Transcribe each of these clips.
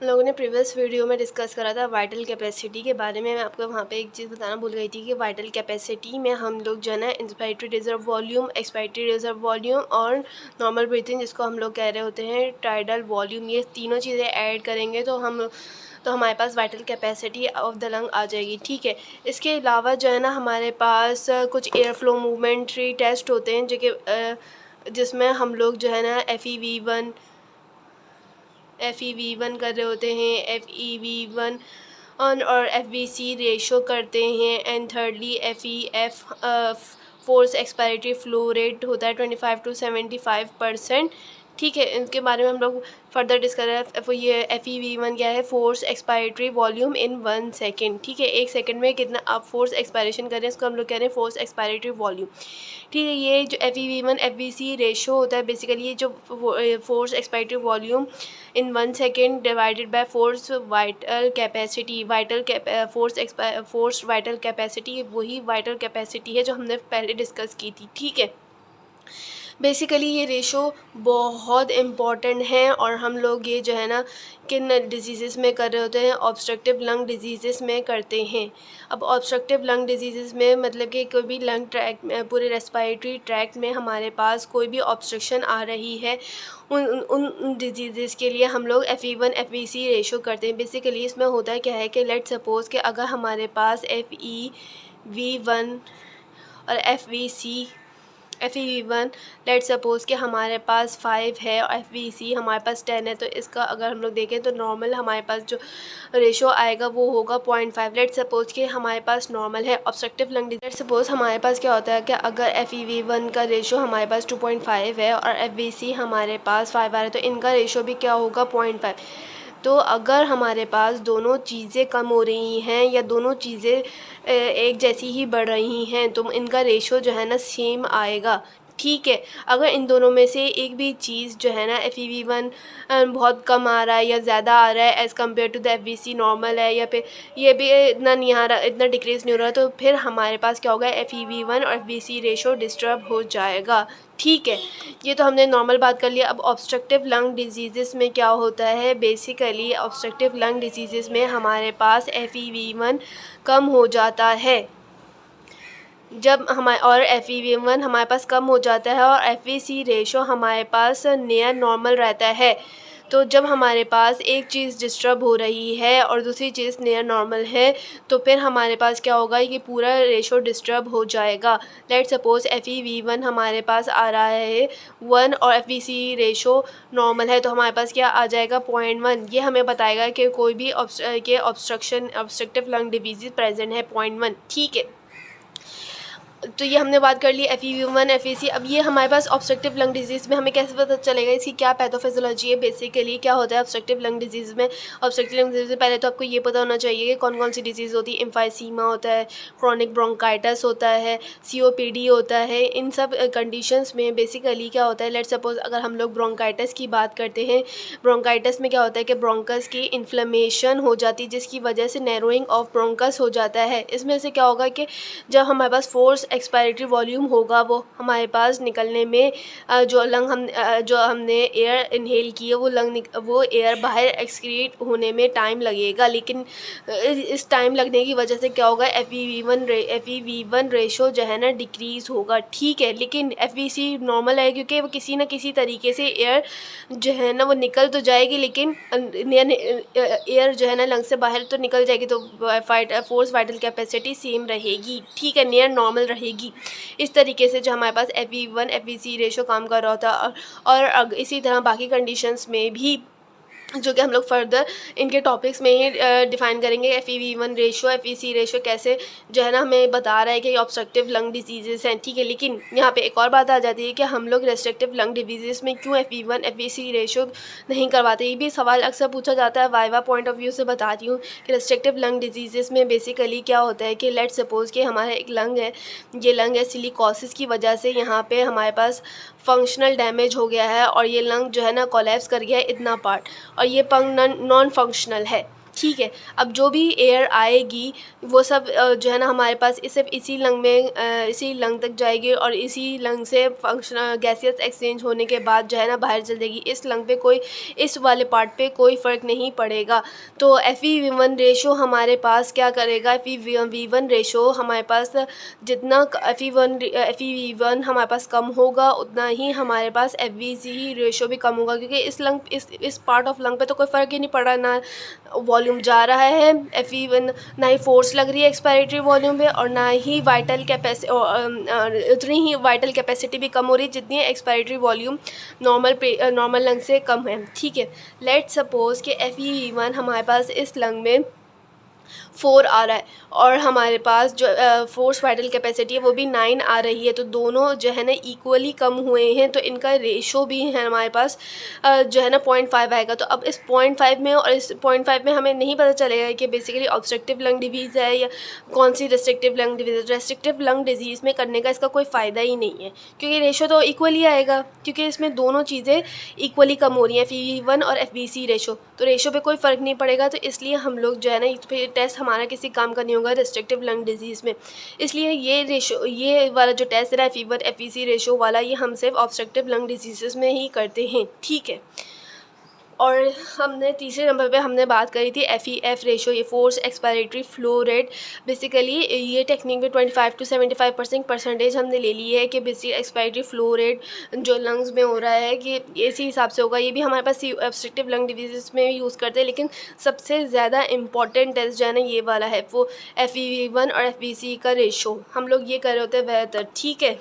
हम लोगों ने प्रीवियस वीडियो में डिस्कस करा था वाइटल कैपेसिटी के बारे में। मैं आपको वहाँ पे एक चीज़ बताना भूल गई थी कि वाइटल कैपेसिटी में हम लोग जो है ना inspiratory reserve volume, expiratory reserve volume और नॉर्मल ब्रीथिंग, जिसको हम लोग कह रहे होते हैं टाइडल वॉल्यूम, ये तीनों चीज़ें ऐड करेंगे तो हमारे पास vital capacity of the lung आ जाएगी। ठीक है, इसके अलावा जो है ना हमारे पास कुछ एयर फ्लो मूवमेंट्री टेस्ट होते हैं जो कि जिसमें हम लोग जो है ना FEV1 कर रहे होते हैं, FEV1 और FVC रेशो करते हैं, and thirdly FEF force expiratory flow rate होता है 25 to 75%। ठीक है, इनके बारे में हम लोग फर्दर डिस्कस करें। ये FEV1 क्या है? फोर्स एक्सपायरेटरी वॉल्यूम इन 1 सेकेंड। ठीक है, 1 सेकेंड में कितना आप फोर्स एक्सपायरेशन कर रहे हैं, इसको हम लोग कह रहे हैं फोर्स एक्सपायरेटरी वॉल्यूम। ठीक है, ये जो FEV1 FVC रेशो होता है, बेसिकली ये जो force expiratory volume in 1 second divided by force vital capacity, force vital capacity, वही वाइटल कैपेसिटी है जो हमने पहले डिस्कस की थी। ठीक है, बेसिकली ये रेशो बहुत इम्पॉर्टेंट है और हम लोग ये जो है ना किन डिजीज़ में कर रहे होते हैं? ऑब्स्ट्रक्टिव लंग डिजीज़ में करते हैं। अब ऑब्स्ट्रक्टिव लंग डिजीज़ में मतलब कि कोई भी लंग ट्रैक में, पूरे रेस्पिरेटरी ट्रैक्ट में हमारे पास कोई भी ऑब्स्ट्रक्शन आ रही है, उन डिजीज़ के लिए हम लोग FE1 FVC रेशो करते हैं। बेसिकली इसमें होता है क्या है कि लेट सपोज़ कि अगर हमारे पास FEV1 और FEV1 लेट सपोज़ कि हमारे पास 5 है और FVC हमारे पास 10 है, तो इसका अगर हम लोग देखें तो नॉर्मल हमारे पास जो रेशो आएगा वो होगा 0.5। लेट सपोज़ कि हमारे पास नॉर्मल है obstructive lung disease. Late suppose हमारे पास क्या होता है कि अगर FEV1 का रेशो हमारे पास 2.5 है और FVC हमारे पास 5 आ रहा है, तो इनका रेशो भी क्या होगा? 0.5। तो अगर हमारे पास दोनों चीज़ें कम हो रही हैं या दोनों चीज़ें एक जैसी ही बढ़ रही हैं, तो इनका रेशो जो है ना सेम आएगा। ठीक है, अगर इन दोनों में से एक भी चीज़ जो है ना FEV1 बहुत कम आ रहा है या ज़्यादा आ रहा है as compare to the FVC normal है, या फिर ये भी इतना नहीं आ रहा, इतना डिक्रीज़ नहीं हो रहा, तो फिर हमारे पास क्या होगा? FEV1 और FVC रेशो डिस्टर्ब हो जाएगा। ठीक है, ये तो हमने नॉर्मल बात कर लिया। अब ऑब्स्ट्रक्टिव लंग डिजीज़ में क्या होता है? बेसिकली ऑब्स्ट्रक्टिव लंग डिजीज़ में हमारे पास FEV1 कम हो जाता है। जब और FEV1 हमारे पास कम हो जाता है और FVC रेशो हमारे पास नियर नॉर्मल रहता है। तो जब हमारे पास एक चीज़ डिस्टर्ब हो रही है और दूसरी चीज़ नियर नॉर्मल है, तो फिर हमारे पास क्या होगा? ये पूरा रेशो डिस्टर्ब हो जाएगा। लेट सपोज़ FEV1 हमारे पास आ रहा है 1 और FVC रेशो नॉर्मल है, तो हमारे पास क्या आ जाएगा? 0.1। ये हमें बताएगा कि कोई भी ऑब्स्ट्रक्टिव लंग डिजीज़ प्रेजेंट है, 0.1। ठीक है, तो ये हमने बात कर ली FEV1 FVC। अब ये हमारे पास ऑब्स्ट्रक्टिव लंग डिजीज़ में हमें कैसे पता चलेगा इसकी क्या पैथोफिजियोलॉजी है? बेसिकली क्या होता है ऑब्स्ट्रक्टिव लंग डिजीज़ में? ऑब्स्ट्रक्टिव लंग डिजीज़ में पहले तो आपको ये पता होना चाहिए कि कौन कौन सी डिजीज़ होती है। एम्फाइसीमा होता है, क्रॉनिक ब्रोंकाइटिस होता है, COPD होता है। इन सब कंडीशंस में बेसिकली क्या होता है? लेट सपोज़ अगर हम लोग ब्रोंकाइटिस की बात करते हैं, ब्रोंकाइटिस में क्या होता है कि ब्रोंकस की इन्फ्लेमेशन हो जाती है, जिसकी वजह से नैरोइंग ऑफ ब्रोंकस हो जाता है। इसमें से क्या होगा कि जब हमारे पास फोर्स एक्सपायरेटरी वॉल्यूम होगा, वो हमारे पास निकलने में जो हमने एयर इनहेल की है वो एयर बाहर एक्सक्रीट होने में टाइम लगेगा, लेकिन इस टाइम लगने की वजह से क्या होगा? FEV1 रेशो जो है ना डिक्रीज़ होगा। ठीक है, लेकिन FVC नॉर्मल है क्योंकि वो किसी न किसी तरीके से एयर जो है ना वो निकल तो जाएगी, लेकिन एयर जो है ना लंग से बाहर तो निकल जाएगी, तो फोर्स वाइटल कैपेसिटी सेम रहेगी। ठीक है, नियर नॉर्मल रहेगी। इस तरीके से जो हमारे पास FEV1 FVC रेशो काम कर रहा होता है। और इसी तरह बाकी कंडीशंस में भी जो कि हम लोग फर्दर इनके टॉपिक्स में ही डिफ़ाइन करेंगे। FEV1 रेशो FVC रेशो कैसे जो है ना हमें बता रहा है कि ऑब्स्ट्रक्टिव लंग डिजीज़ हैं। ठीक है, लेकिन यहाँ पे एक और बात आ जाती है कि हम लोग रेस्ट्रिक्टिव लंग डिजीज़ में क्यों FEV1 FVC रेशो नहीं करवाते? ये भी सवाल अक्सर पूछा जाता है। वाइवा पॉइंट ऑफ व्यू से बताती हूँ कि रेस्ट्रिक्टिव लंग डिजीज़ में बेसिकली क्या होता है कि लेट सपोज़ कि हमारा एक लंग है, ये लंग है सिलिकोसिस की वजह से यहाँ पे हमारे पास फंक्शनल डैमेज हो गया है और ये लंग जो है ना कोलैप्स कर गया है इतना पार्ट, और ये पंग नॉन फंक्शनल है। ठीक है। अब जो भी एयर आएगी वो सब जो है ना हमारे पास सिर्फ इसी लंग में इसी लंग तक जाएगी और इसी लंग से फंक्शन गैसियस एक्सचेंज होने के बाद जो है ना बाहर चल जाएगी। इस लंग पे कोई, इस वाले पार्ट पे कोई फ़र्क नहीं पड़ेगा। तो FeV1 रेशो हमारे पास क्या करेगा, FeV1 रेशो हमारे पास जितना FeV1 हमारे पास कम होगा उतना ही हमारे पास FVC रेशो भी कम होगा, क्योंकि इस पार्ट ऑफ लंग पे तो कोई फ़र्क ही नहीं पड़ रहा, ना वॉल्यूम जा रहा है FeV1, ना ही फोर्स लग रही है एक्सपायरेटरी वॉल्यूम पे, और ना ही वाइटल कैपेसिटी, उतनी ही वाइटल कैपेसिटी भी कम हो रही है जितनी एक्सपायरेटरी वॉल्यूम नॉर्मल लंग से कम है। ठीक है, लेट सपोज़ कि FeV1 हमारे पास इस लंग में 4 आ रहा है और हमारे पास जो फोर्स वाइटल कैपेसिटी है वो भी 9 आ रही है, तो दोनों जो है ना इक्वली कम हुए हैं, तो इनका रेशो भी है हमारे पास जो है ना 0.5 आएगा। तो अब इस 0.5 में और इस 0.5 में हमें नहीं पता चलेगा कि बेसिकली ऑब्स्ट्रक्टिव लंग डिजीज़ है या कौन सी रेस्ट्रिक्टिव लंग डिजीज़ है। रेस्ट्रिक्टिव लंग डिजीज़ में करने का इसका कोई फ़ायदा ही नहीं है, क्योंकि रेशो तो इक्वली आएगा, क्योंकि इसमें दोनों चीज़ें इक्वली कम हो रही हैं, FeV1 और FVC रेशो, तो रेशो पे कोई फ़र्क नहीं पड़ेगा। तो इसलिए हम लोग जो है ना फिर टेस्ट हमारा किसी काम का नहीं होगा रेस्ट्रिक्टिव लंग डिजीज़ में। इसलिए ये वाला जो टेस्ट है FeV1 FVC रेशो वाला, ये हम सिर्फ ऑब्स्ट्रक्टिव लंग डिजीज़ में ही करते हैं। ठीक है, और हमने तीसरे नंबर पे हमने बात करी थी FEF रेशो, ये force expiratory flow rate. Basically ये टेक्निक में 25 to 75% परसेंटेज हमने ले ली है कि बेसिक एक्सपायरेटरी फ्लो रेट जो लंग्स में हो रहा है कि इसी हिसाब से होगा। ये भी हमारे पास ऑब्स्ट्रक्टिव लंग डिजीज़ में यूज़ करते हैं, लेकिन सबसे ज़्यादा इंपॉर्टेंट टेस्ट जो है ना ये वाला है, वो FeV1 और FVC का रेशो हम लोग ये कर रहे होते हैं बेहतर। ठीक है,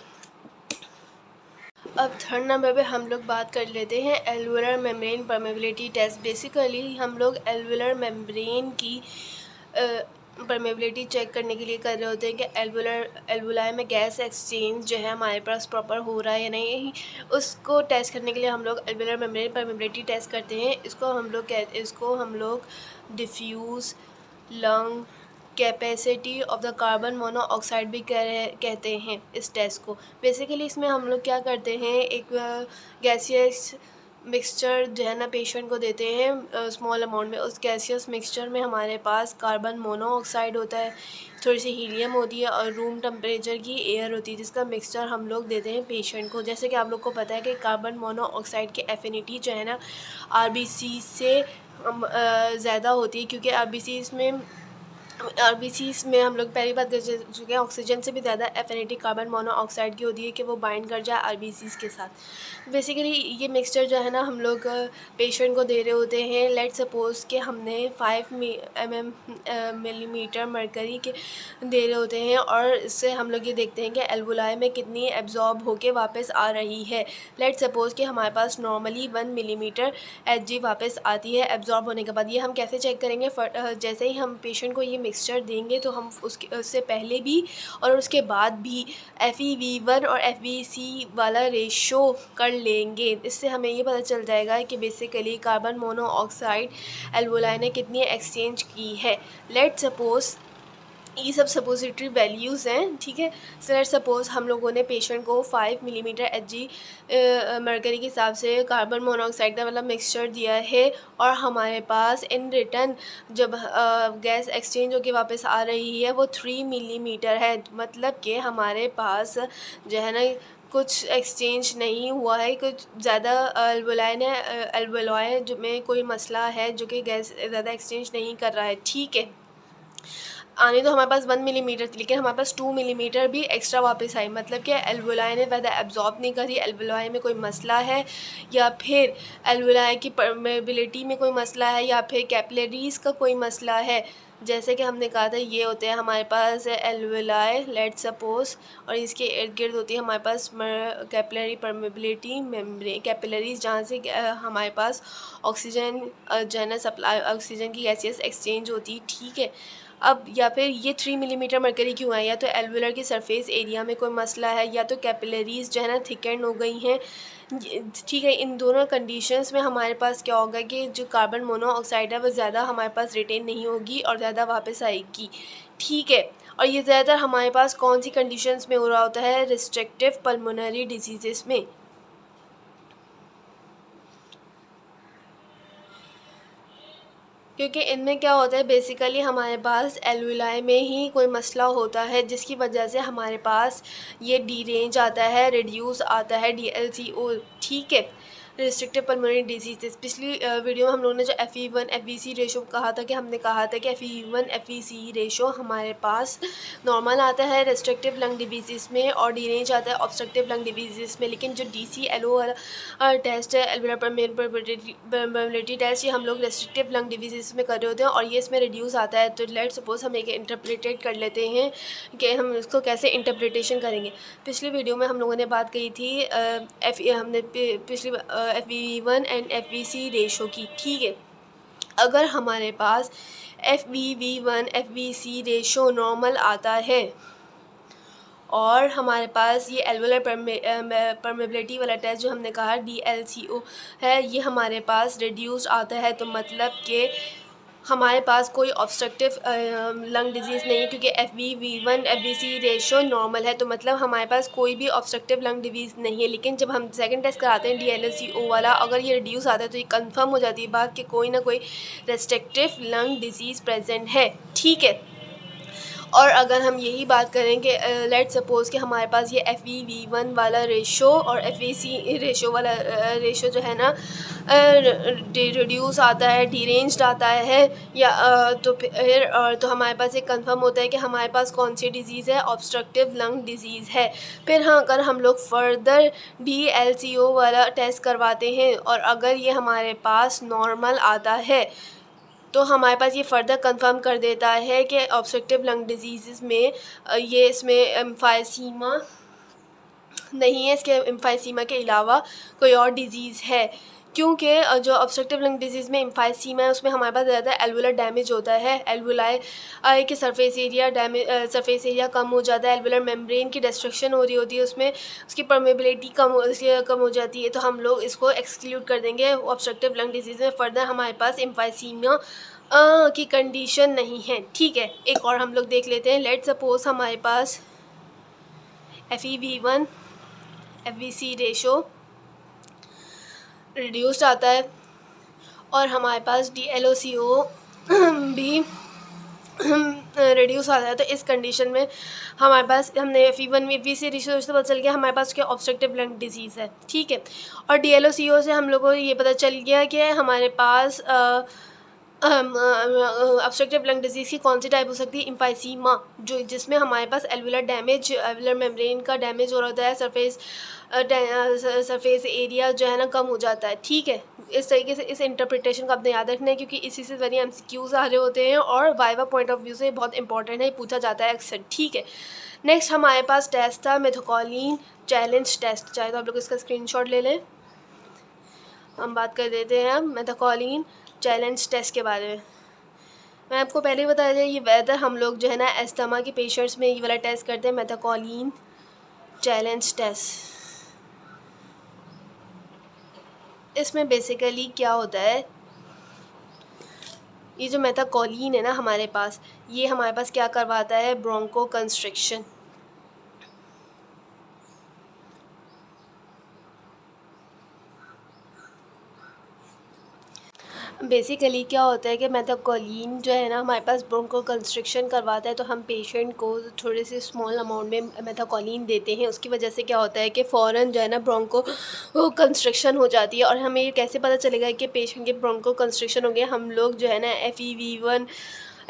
अब थर्ड नंबर पे हम लोग बात कर लेते हैं alveolar membrane permeability test. Basically हम लोग एल्वुलर मेम्ब्रेन की परमेबिलिटी चेक करने के लिए कर रहे होते हैं कि एल्वुलाई में गैस एक्सचेंज जो है हमारे पास प्रॉपर हो रहा है या नहीं। उसको टेस्ट करने के लिए हम लोग एल्वुलर मेम्ब्रेन परमेबिलिटी टेस्ट करते हैं। इसको हम लोग diffuse lung capacity of the carbon monoxide भी कहते हैं इस टेस्ट को। बेसिकली इसमें हम लोग क्या करते हैं, एक गैसियस मिक्सचर जो है ना पेशेंट को देते हैं स्मॉल अमाउंट में। उस गैसियस मिक्सचर में हमारे पास कार्बन मोनोऑक्साइड होता है, थोड़ी सी हीलियम होती है और रूम टेम्परेचर की एयर होती है, जिसका मिक्सचर हम लोग देते हैं पेशेंट को। जैसे कि आप लोग को पता है कि कार्बन मोनोऑक्साइड की एफिनिटी जो है ना RBC से ज़्यादा होती है, क्योंकि RBCs में हम लोग पहली बात कर चुके हैं ऑक्सीजन से भी ज़्यादा एफिनिटी कार्बन मोनोऑक्साइड की होती है कि वो बाइंड कर जाए RBCs के साथ। बेसिकली ये मिक्सचर जो है ना हम लोग पेशेंट को दे रहे होते हैं। लेट सपोज़ कि हमने 5 मिलीमीटर मरकरी के दे रहे होते हैं और इससे हम लोग ये देखते हैं कि एल्वुलाई में कितनी एब्जॉर्ब होके वापस आ रही है। लेट सपोज़ कि हमारे पास नॉर्मली 1 मिलीमीटर Hg वापस आती है एब्जॉर्ब होने के बाद। ये हम कैसे चेक करेंगे, जैसे ही हम पेशेंट को ये मिक्सचर देंगे तो हम उससे पहले भी और उसके बाद भी FeV1 और FVC वाला रेशो कर लेंगे। इससे हमें ये पता चल जाएगा कि बेसिकली कार्बन मोनोऑक्साइड एल्वुलाई ने कितनी एक्सचेंज की है। लेट सपोज़ ये सब सपोजिटरी वैल्यूज़ हैं, ठीक है। सो लेट सपोज़ हम लोगों ने पेशेंट को 5 मिलीमीटर Hg मरकरी के हिसाब से कार्बन मोनोऑक्साइड का वाला मिक्सचर दिया है और हमारे पास इन रिटर्न जब गैस एक्सचेंज होकर वापस आ रही है वो 3 मिलीमीटर है। मतलब कि हमारे पास जो है ना कुछ एक्सचेंज नहीं हुआ है, कुछ ज़्यादा एल्वुलाई जो में कोई मसला है जो कि गैस ज़्यादा एक्सचेंज नहीं कर रहा है। ठीक है, आने तो हमारे पास 1 मिलीमीटर थी, लेकिन हमारे पास 2 मिलीमीटर भी एक्स्ट्रा वापस आई। मतलब कि एल्वुलाई ने ज़्यादा एब्जॉर्ब नहीं करी, एल्वुलाई में कोई मसला है या फिर एल्वुलाई की परमेबिलिटी में कोई मसला है या फिर कैपिलरीज़ का कोई मसला है। जैसे कि हमने कहा था ये होते हैं हमारे पास एल्वुलाई लेट सपोज़, और इसके इर्द गिर्द होती है हमारे पास कैपिलरी परमेबिलिटी मेम्ब्रेन, कैपिलरीज़ जहाँ से हमारे पास ऑक्सीजन जो है ना सप्लाई, ऑक्सीजन की गैसियस एक्सचेंज होती है। ठीक है, अब या फिर ये 3 मिलीमीटर मरकरी क्यों है, या तो एल्वुलर की सरफेस एरिया में कोई मसला है या तो कैपिलरीज़ जो है ना थिकेंड हो गई हैं। ठीक है, इन दोनों कंडीशंस में हमारे पास क्या होगा कि जो कार्बन मोनोऑक्साइड है वो ज़्यादा हमारे पास रिटेन नहीं होगी और ज़्यादा वापस आएगी। ठीक है, और ये ज़्यादातर हमारे पास कौन सी कंडीशंस में हो रहा होता है, रिस्ट्रिक्टिव पल्मोनरी डिजीज़ में। क्योंकि इनमें क्या होता है बेसिकली हमारे पास एल्वुलाई में ही कोई मसला होता है, जिसकी वजह से हमारे पास ये डी रेंज आता है, रिड्यूस आता है DLCO, ठीक है, रिस्ट्रिक्टिव पल्मोनरी डिजीज़। पिछली वीडियो में हम लोगों ने जो FEV1 FVC रेशो कहा था कि हमने कहा था कि FEV1 FVC रेशो हमारे पास नॉर्मल आता है रिस्ट्रिक्टिव लंग डिजीज़ में और डी रेंज आता है ऑब्स्ट्रक्टिव लंग डिजीज़ में। लेकिन जो DCLO वाला टेस्ट है, एल्वुलर परमेबिलिटी टेस्ट, ये हम लोग रेस्ट्रिक्टिव लंग डिजीज़ में कर रहे होते हैं और ये इसमें रिड्यूस आता है। तो लेट्स सपोज हम एक इंटरप्रेटेड कर लेते हैं कि हम इसको कैसे इंटरप्रिटेशन करेंगे। पिछली वीडियो में हम लोगों ने बात कही थी हमने पिछली FEV1 एंड FVC रेशो की, ठीक है। अगर हमारे पास FEV1 FVC रेशो नॉर्मल आता है और हमारे पास ये एल्वुलर परमेबिलिटी वाला टेस्ट जो हमने कहा DLCO है, ये हमारे पास रिड्यूस्ड आता है, तो मतलब कि हमारे पास कोई ऑब्स्ट्रक्टिव लंग डिजीज़ नहीं है, क्योंकि FEV1 FVC रेशो नॉर्मल है, तो मतलब हमारे पास कोई भी ऑब्स्ट्रक्टिव लंग डिजीज़ नहीं है। लेकिन जब हम सेकंड टेस्ट कराते हैं DLCO वाला, अगर ये रिड्यूस आता है तो ये कंफर्म हो जाती है बात कि कोई ना कोई रेस्ट्रिक्टिव लंग डिजीज़ प्रेजेंट है, ठीक है। और अगर हम यही बात करें कि लेट्स सपोज़ कि हमारे पास ये FEV1 वाला रेशो और FVC रेशो वाला रेशो जो है ना रिड्यूस आता है, डीरेंज्ड आता है, या तो फिर तो हमारे पास ये कंफर्म होता है कि हमारे पास कौन सी डिज़ीज़ है, ऑब्स्ट्रक्टिव लंग डिज़ीज़ है। फिर हाँ, अगर हम लोग फर्दर DLCO वाला टेस्ट करवाते हैं और अगर ये हमारे पास नॉर्मल आता है तो हमारे पास ये फ़र्दर कंफर्म कर देता है कि ऑब्स्ट्रक्टिव लंग डिजीज़ में ये इसमें एम्फाइसीमा नहीं है, इसके एम्फाइसीमा के अलावा कोई और डिज़ीज़ है। क्योंकि जो ऑब्स्ट्रक्टिव लंग डिजीज़ में एम्फाइसीमा है उसमें हमारे पास ज़्यादा एल्वुलर डैमेज होता है, एल्वुलाई के सरफेस एरिया कम हो जाता है, एल्वुलर मेम्ब्रेन की डिस्ट्रक्शन हो रही होती है, उसमें उसकी परमेबिलिटी कम हो जाती है, तो हम लोग इसको एक्सक्लूड कर देंगे ऑब्स्ट्रक्टिव लंग डिजीज़ में। फर्दर हमारे पास एम्फाइसीमा की कंडीशन नहीं है, ठीक है। एक और हम लोग देख लेते हैं। लेट सपोज हमारे पास FEV1 FVC रेशो रिड्यूस्ड आता है और हमारे पास DLCO भी रिड्यूस आता है, तो इस कंडीशन में हमारे पास हमने FEV1 FVC रेशो से पता चल गया हमारे पास क्या ऑब्स्ट्रक्टिव लंग डिजीज़ है, ठीक है। और DLCO से हम लोग को ये पता चल गया कि हमारे पास ऑब्स्ट्रक्टिव लंग डिजीज़ की कौन सी टाइप हो सकती है, एम्फाइसीमा, जो जिसमें हमारे पास एल्वुलर मेम्ब्रेन का डैमेज हो रहा है, सरफेस एरिया जो है ना कम हो जाता है, ठीक है। इस तरीके से इस इंटरप्रिटेशन को आपने याद रखना है, क्योंकि इसी से वेरी MCQs आ रहे होते हैं और वाइवा पॉइंट ऑफ व्यू से बहुत इंपॉर्टेंट है, पूछा जाता है अक्सर, ठीक है। नेक्स्ट हमारे पास टेस्ट था मेथोकॉलिन चैलेंज टेस्ट। चाहे तो आप लोग इसका स्क्रीनशॉट ले लें। हम बात कर देते हैं मेथोकॉलिन चैलेंज टेस्ट के बारे में। मैं आपको पहले ही बताया जाए, ये वेदर हम लोग जो है ना एस्थमा के पेशेंट्स में ये वाला टेस्ट करते हैं, मेथोकॉलिन चैलेंज टेस्ट। इसमें बेसिकली क्या होता है, ये जो मेथोकॉलिन है ना हमारे पास, ये हमारे पास क्या करवाता है, ब्रोंको कंस्ट्रिक्शन। बेसिकली क्या होता है कि मेथोकॉलिन जो है ना हमारे पास ब्रोंको कंस्ट्रिक्शन करवाता है, तो हम पेशेंट को थोड़े से स्मॉल अमाउंट में मेथोकॉलिन देते हैं। उसकी वजह से क्या होता है कि फ़ौरन जो है ना ब्रोंको कंस्ट्रिक्शन हो जाती है। और हमें ये कैसे पता चलेगा कि पेशेंट के ब्रोंको कंस्ट्रिक्शन हो गया, हम लोग जो है ना FEV1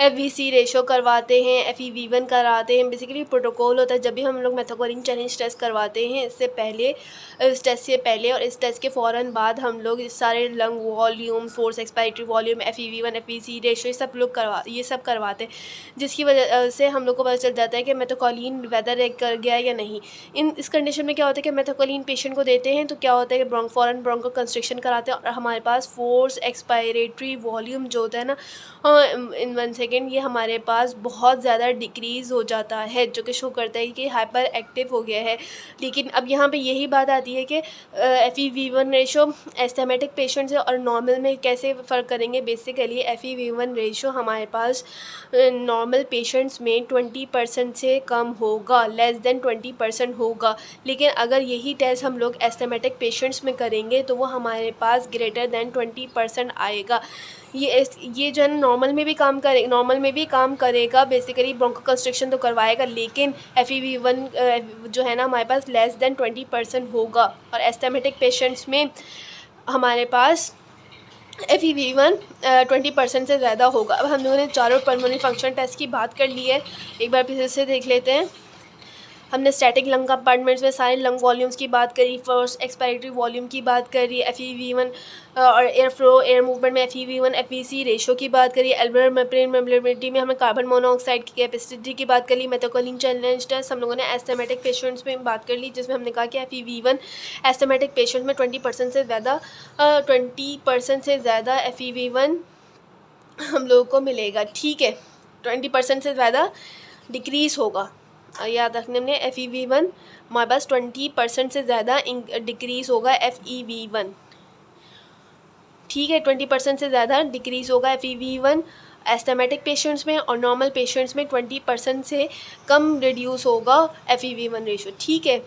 FVC रेशो करवाते हैं, FEV1 कराते हैं। बेसिकली प्रोटोकॉल होता है जब भी हम लोग मेथोकॉलिन चैलेंज टेस्ट करवाते हैं, इससे पहले, इस टेस्ट से पहले और इस टेस्ट के फ़ौरन बाद हम लोग इस सारे lung volume, force expiratory volume, FEV1 FVC ratio ये सब करवाते हैं, जिसकी वजह से हम लोग को पता चल जाता है कि मेथोकॉलिन वेदर कर गया या नहीं। इस कंडीशन में क्या होता है कि मेथोकॉलिन पेशेंट को देते हैं तो क्या होता है कि फ़ौरन ब्रोंको कंस्ट्रिक्शन कराते हैं और हमारे पास फोर्स एक्सपायरेटरी वॉल्यूम जो होता है ना इन 1 सेकेंड, ये हमारे पास बहुत ज़्यादा डिक्रीज़ हो जाता है, जो कि शो करता है कि हाइपर एक्टिव हो गया है। लेकिन अब यहाँ पे यही बात आती है कि FEV1 रेशो एस्थमेटिक पेशेंट्स है और नॉर्मल में कैसे फ़र्क करेंगे। बेसिकली FEV1 रेशो हमारे पास नॉर्मल पेशेंट्स में 20% से कम होगा, लेस देन 20% होगा। लेकिन अगर यही टेस्ट हम लोग एस्थमेटिक पेशेंट्स में करेंगे तो वो हमारे पास ग्रेटर देन 20% आएगा। ये जो है ना नॉर्मल में भी काम करेगा, बेसिकली ब्रोंकोकंस्ट्रिक्शन तो करवाएगा, लेकिन FEV1 जो है ना हमारे पास लेस देन 20% होगा। और एस्थमेटिक पेशेंट्स में हमारे पास FEV1 20% से ज़्यादा होगा। अब हम लोगों ने चारों पल्मोनरी फंक्शन टेस्ट की बात कर ली है, एक बार फिर से देख लेते हैं। हमने स्टैटिक लंग कंपार्टमेंट्स में सारे लंग वॉल्यूम्स की बात करी, फर्स्ट एक्सपायरेटरी वॉल्यूम की बात करी, FEV1 और एयर फ्लो एयर मूवमेंट में FEV1 FVC रेशो की बात करी, एल्वेओलर मेम्ब्रेन मोबिलिटी में हमने कार्बन मोनोऑक्साइड की कैपेसिटी की बात करी, मेथोकोलिन चैलेंज टेस्ट हम लोगों ने एस्थमेटिक पेशेंट्स में बात कर ली, जिसमें हमने कहा कि FEV1 एस्थमेटिक पेशेंट में 20% से ज़्यादा FEV1 हम लोगों को मिलेगा। ठीक है, 20% से ज़्यादा डिक्रीज़ होगा। याद रखने में FEV1 हमारे पास 20% से ज़्यादा डिक्रीज़ होगा FEV1। ठीक है, 20% से ज़्यादा डिक्रीज़ होगा FEV1 एस्थमेटिक पेशेंट्स में, और नॉर्मल पेशेंट्स में 20% से कम रिड्यूस होगा FEV1 रेशो। ठीक है,